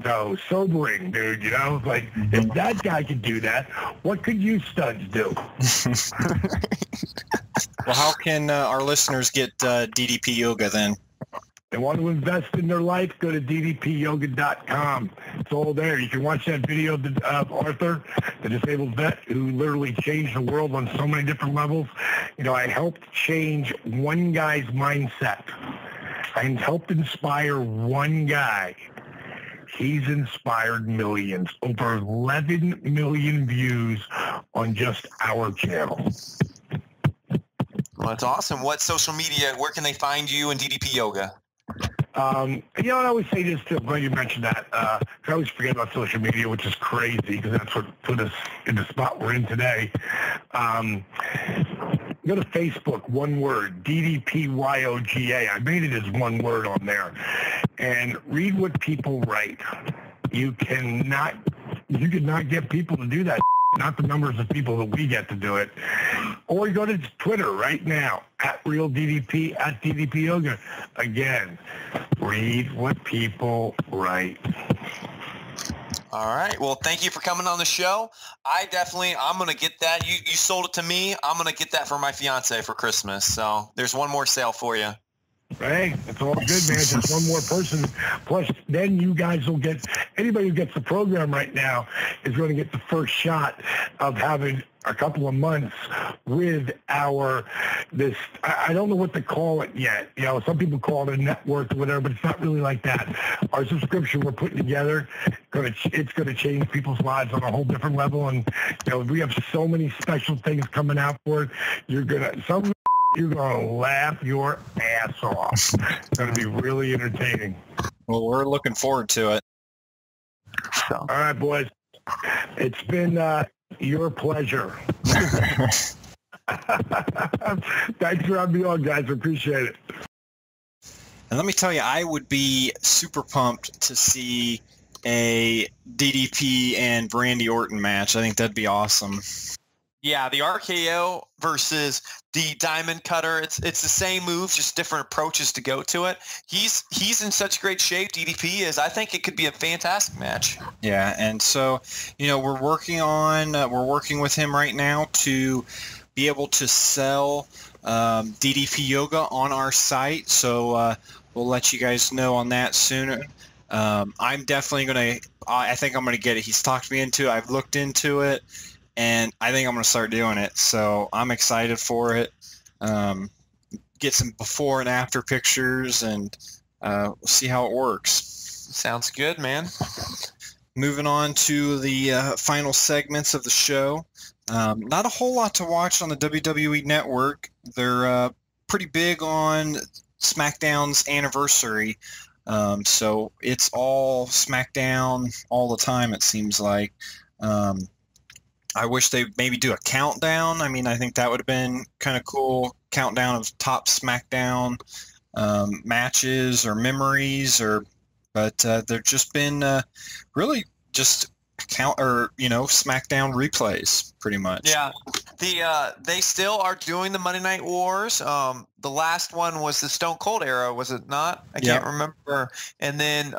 So sobering, dude, if that guy could do that, what could you studs do? Well, how can our listeners get DDP Yoga then? They want to invest in their life, go to ddpyoga.com. It's all there. You can watch that video of Arthur, the disabled vet, who literally changed the world on so many different levels. I helped change one guy's mindset. I helped inspire one guy. He's inspired millions, over 11 million views on just our channel. Well, that's awesome. What social media, where can they find you and DDP Yoga? I always say this too. I'm glad you mentioned that. I always forget about social media, which is crazy because that's what put us in the spot we're in today. Go to Facebook, one word, DDPYOGA. I made it as one word on there. And read what people write. You could not get people to do that. Not the numbers of people that we get to do it. Or go to Twitter right now, @RealDDP, @DDP Yoga. Again, read what people write. All right. Well, thank you for coming on the show. I'm going to get that. You sold it to me. I'm going to get that for my fiance for Christmas. So there's one more sale for you. Hey, it's all good, man. Just one more person. Plus, then you guys will get, anybody who gets the program right now is going to get the first shot of having a couple of months with this, I don't know what to call it yet. You know, some people call it a network or whatever, but it's not really like that. Our subscription we're putting together, it's going to change people's lives on a whole different level. And, you know, we have so many special things coming out for it. You're going to laugh your ass off. It's going to be really entertaining. Well, we're looking forward to it. So. All right, boys. It's been your pleasure. Thanks for having me on, guys. Appreciate it. And let me tell you, I would be super pumped to see a DDP and Randy Orton match. I think that'd be awesome. Yeah, the RKO versus the Diamond Cutter. It's the same move, just different approaches to go to it. He's in such great shape, DDP is. I think it could be a fantastic match. Yeah, and so, you know, we're working with him right now to be able to sell DDP Yoga on our site. So we'll let you guys know on that sooner. I'm definitely I think I'm going to get it. He's talked me into it. I've looked into it. And I think I'm going to start doing it. So I'm excited for it. Get some before and after pictures, and we'll see how it works. Sounds good, man. Moving on to the final segments of the show. Not a whole lot to watch on the WWE Network. They're pretty big on SmackDown's anniversary. So it's all SmackDown all the time, it seems like. I wish they'd maybe do a countdown. I mean, I think that would have been kind of cool. Countdown of top SmackDown matches or memories, but they've just been really just SmackDown replays pretty much. Yeah, they still are doing the Monday Night Wars. The last one was the Stone Cold era, was it not? I can't remember. And then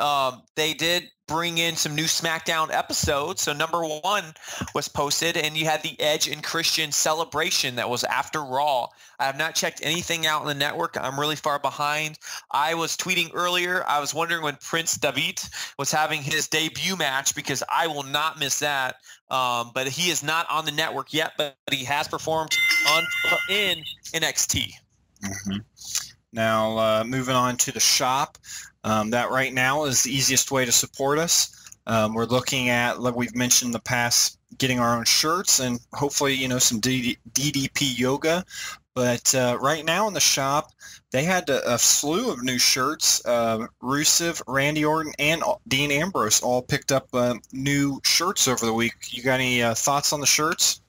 they did bring in some new SmackDown episodes. So number 1 was posted, and you had the Edge and Christian celebration that was after Raw. I have not checked anything out on the network. I'm really far behind. I was tweeting earlier. I was wondering when Prince David was having his debut match, because I will not miss that. But he is not on the network yet, but he has performed in NXT. Mm-hmm. Now, moving on to the shop. That right now is the easiest way to support us. We're looking at, like we've mentioned in the past, getting our own shirts and hopefully, some DDP Yoga. But right now in the shop, they had a slew of new shirts. Rusev, Randy Orton, and Dean Ambrose all picked up new shirts over the week. You got any thoughts on the shirts?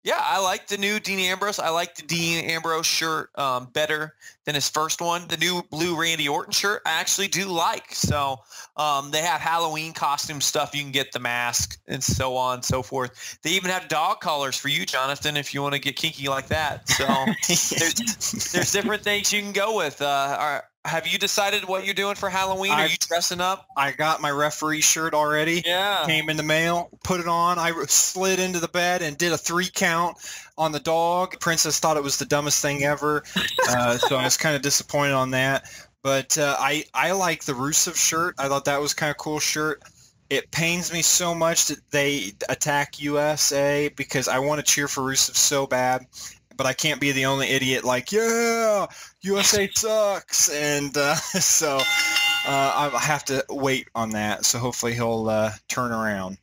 Yeah, I like the new Dean Ambrose. I like the Dean Ambrose shirt better than his first one. The new blue Randy Orton shirt I actually do like. So they have Halloween costume stuff. You can get the mask and so on and so forth. They even have dog collars for you, Jonathan, if you want to get kinky like that. So there's different things you can go with. Have you decided what you're doing for Halloween? Are you dressing up? I got my referee shirt already. Yeah. Came in the mail, put it on. I slid into the bed and did a 3 count on the dog. Princess thought it was the dumbest thing ever. So I was kind of disappointed on that. But I like the Rusev shirt. I thought that was kind of cool shirt. It pains me so much that they attack USA because I want to cheer for Rusev so bad. But I can't be the only idiot like, yeah, USA sucks. And so I have to wait on that. So hopefully he'll turn around.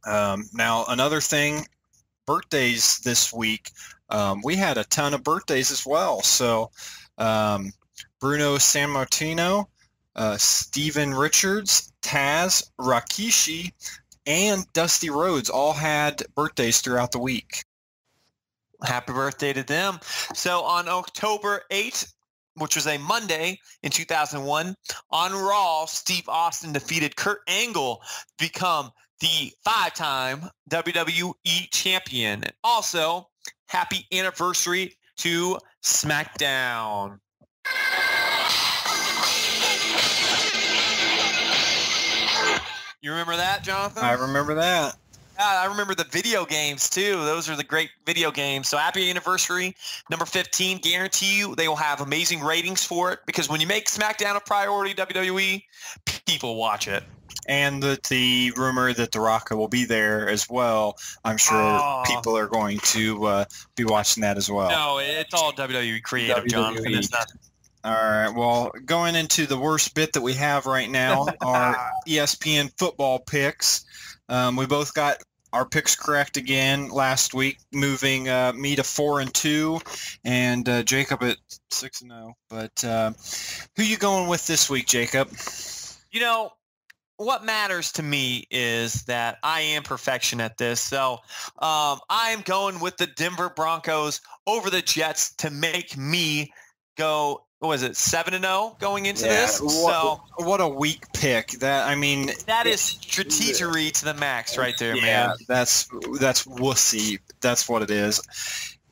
Now, another thing, birthdays this week. We had a ton of birthdays as well. So Bruno Sammartino, Steven Richards, Taz, Rikishi, and Dusty Rhodes all had birthdays throughout the week. Happy birthday to them. So on October 8th, which was a Monday in 2001, on Raw, Steve Austin defeated Kurt Angle to become the 5-time WWE champion. And also, happy anniversary to SmackDown. You remember that, Jonathan? I remember that. I remember the video games, too. Those are the great video games. So happy anniversary. Number 15, guarantee you they will have amazing ratings for it because when you make SmackDown a priority, WWE, people watch it. And the rumor that The Rock will be there as well. I'm sure people are going to be watching that as well. No, it's all WWE creative, Jonathan. It's not. All right. Well, going into the worst bit that we have right now, our ESPN football picks. We both got our picks correct again last week, moving me to 4-2 and Jacob at 6-0. But who you going with this week, Jacob? You know, what matters to me is that I am perfection at this. So I am going with the Denver Broncos over the Jets to make me go, what was it, 7-0 going into this? What a weak pick. That is strategery to the max right there, man. Yeah, that's wussy. That's what it is.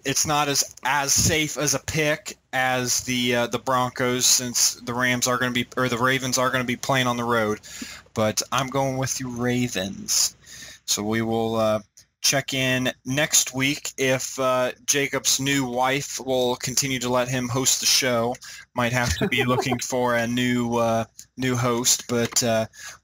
It's not as safe as a pick as the Broncos, since the Ravens are going to be playing on the road. But I'm going with you Ravens. So we will check in next week if Jacob's new wife will continue to let him host the show. Might have to be looking for a new host. But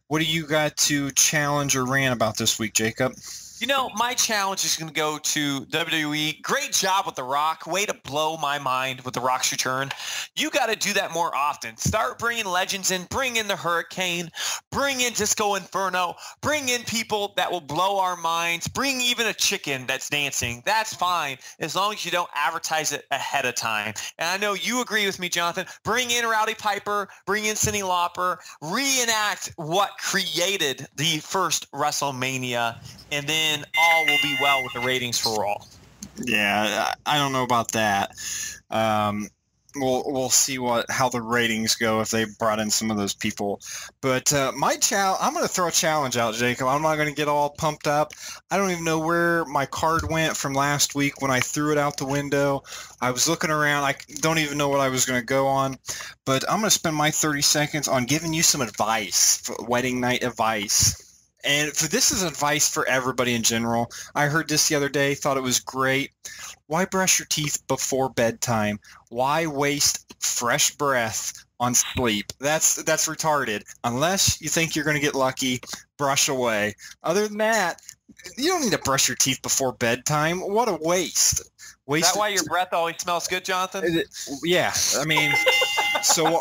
what do you got to challenge or rant about this week, Jacob? You know, my challenge is going to go to WWE. Great job with The Rock. Way to blow my mind with The Rock's return. You got to do that more often. Start bringing legends in. Bring in the Hurricane. Bring in Disco Inferno. Bring in people that will blow our minds. Bring even a chicken that's dancing. That's fine, as long as you don't advertise it ahead of time. And I know you agree with me, Jonathan. Bring in Rowdy Piper. Bring in Cyndi Lauper. Reenact what created the first WrestleMania. And then all will be well with the ratings for Raw. Yeah, I don't know about that. We'll see how the ratings go if they brought in some of those people. But I'm going to throw a challenge out, Jacob. I'm not going to get all pumped up. I don't even know where my card went from last week when I threw it out the window. I was looking around. I don't even know what I was going to go on. But I'm going to spend my 30 seconds on giving you some advice, wedding night advice. And this is advice for everybody in general. I heard this the other day, thought it was great. Why brush your teeth before bedtime? Why waste fresh breath on sleep? That's retarded. Unless you think you're going to get lucky, brush away. Other than that, you don't need to brush your teeth before bedtime. What a waste. Is that why your breath always smells good, Jonathan? Yeah. So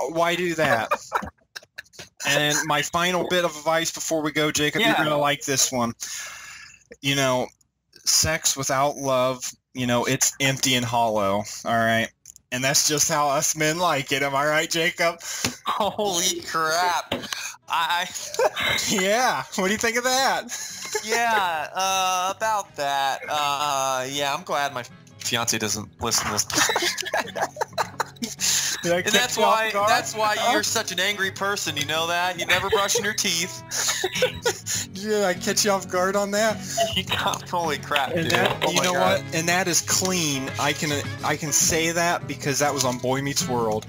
why do that? And my final bit of advice before we go, Jacob, You're going to like this one. Sex without love, it's empty and hollow, all right? And that's just how us men like it. Am I right, Jacob? Holy crap. Yeah. What do you think of that? Yeah, about that. I'm glad my fiance doesn't listen to this. And that's why you're such an angry person. You know that? You never brushing your teeth. Did I catch you off guard on that? Holy crap, and dude. That, you know what? And that is clean. I can say that because that was on Boy Meets World.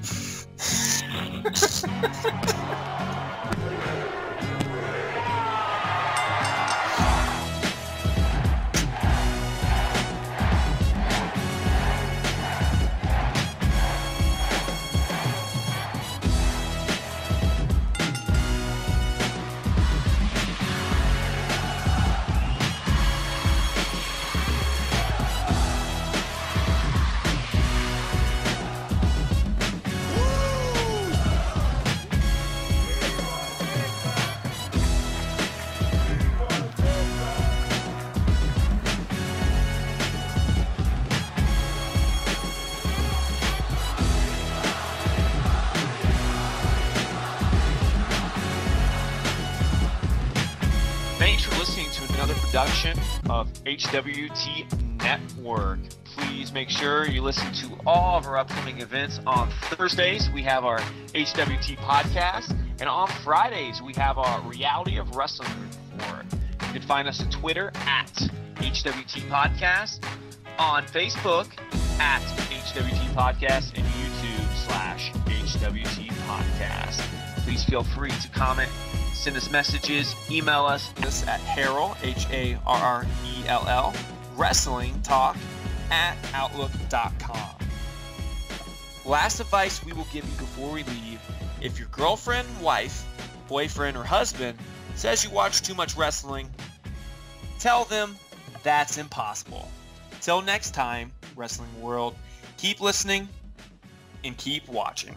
Production of HWT Network. Please make sure you listen to all of our upcoming events. On Thursdays, we have our HWT podcast, and on Fridays, we have our Reality of Wrestling report. You can find us on Twitter at HWT Podcast, on Facebook at HWT Podcast, and YouTube /HWT Podcast. Please feel free to comment, send us messages, email us at Harrell, HARRELL, WrestlingTalk@outlook.com. Last advice we will give you before we leave: if your girlfriend, wife, boyfriend, or husband says you watch too much wrestling, tell them that's impossible. Till next time, Wrestling World, keep listening and keep watching.